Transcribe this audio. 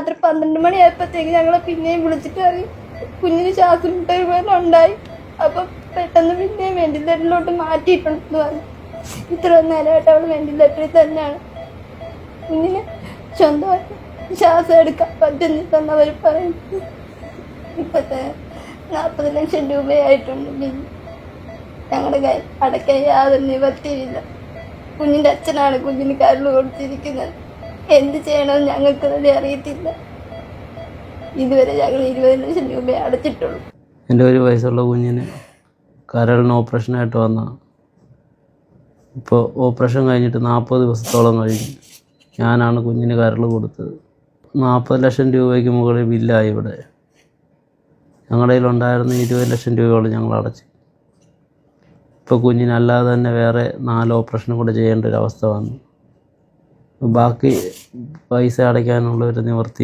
രാത്രി 12 മണിയായപ്പോഴത്തേക്ക് ഞങ്ങളെ പിന്നെയും വിളിച്ചിട്ട് അറിയും കുഞ്ഞിന് ശ്വാസം മുട്ടൽ പോലെ ഉണ്ടായി. അപ്പം പെട്ടെന്ന് പിന്നെയും വെന്റിലേറ്ററിലോട്ട് മാറ്റിയിട്ടുണ്ടെന്ന് പറഞ്ഞു. ഇത്ര നേരമായിട്ട് അവൾ വെന്റിലേറ്ററിൽ തന്നെയാണ്. കുഞ്ഞിന് സ്വന്തമായിട്ട് ശ്വാസം എടുക്കാൻ പറ്റുന്നില്ലെന്ന് അവർ പറയുന്നത്. ഇപ്പോഴത്തെ 40 ലക്ഷം രൂപയായിട്ടുണ്ട് ബില്ല്. ഞങ്ങളുടെ കയ്യിൽ അടയ്ക്കാൻ യാതൊരു നിവർത്തിയില്ല. കുഞ്ഞിൻ്റെ അച്ഛനാണ് കുഞ്ഞിന് കരൾ കൊടുത്തിരിക്കുന്നത്. എന്ത് ചെയ്യണമെന്ന് ഞങ്ങൾക്ക് തന്നെ അറിയത്തില്ല. ഇതുവരെ ഞങ്ങൾ 20 ലക്ഷം രൂപയെ അടച്ചിട്ടുള്ളൂ. എൻ്റെ 1 വയസ്സുള്ള കുഞ്ഞിന് കരളിന് ഓപ്പറേഷനായിട്ട് വന്ന ഇപ്പോൾ ഓപ്പറേഷൻ കഴിഞ്ഞിട്ട് 40 ദിവസത്തോളം കഴിഞ്ഞു. ഞാനാണ് കുഞ്ഞിന് കരൾ കൊടുത്തത്. 40 ലക്ഷം രൂപയ്ക്ക് മുകളിൽ ബില്ലായി ഇവിടെ. ഞങ്ങളുടെ കയ്യിലുണ്ടായിരുന്ന 20 ലക്ഷം രൂപയോളം ഞങ്ങൾ അടച്ചു. ഇപ്പോൾ കുഞ്ഞിനല്ലാതെ തന്നെ വേറെ 4 ഓപ്പറേഷനും കൂടെ ചെയ്യേണ്ട ഒരു അവസ്ഥ വന്നു. ബാക്കി പൈസ അടയ്ക്കാനുള്ള ഒരു നിവൃത്തി